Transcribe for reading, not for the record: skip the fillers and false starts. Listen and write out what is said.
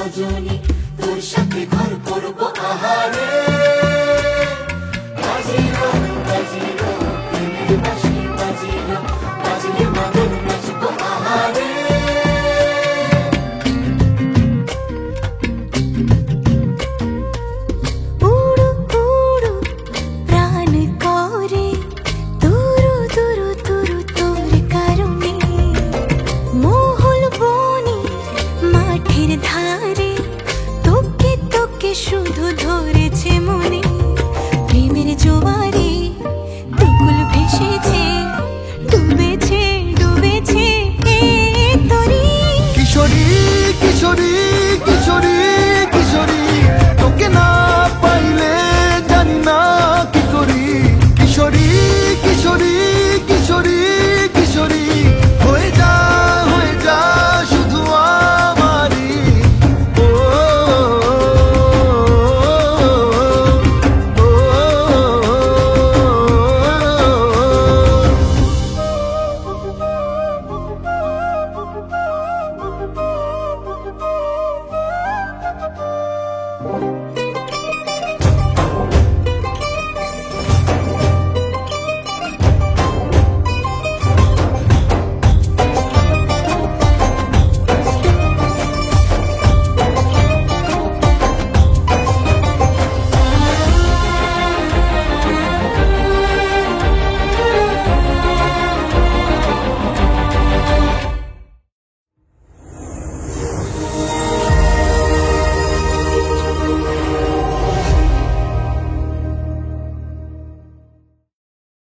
রজনী, তোর সাথে ঘর করব আহারে। বাজিলো বাজিলো প্রেমের বাঁশি, বাজিলো বাজলে মদন নাচব আহারে। উড়ু উড়ু প্রাণ করে তুরু তুরু তুরু তোর কারণে, মহল বনে মাঠের ধারে তোকে তোকে শুধু ধরেছে মনে। প্রেমের জোয়ারে দুকুল ভেসেছে, ডুবেছে ডুবেছে এ তরি। কিশোরী কিশোরী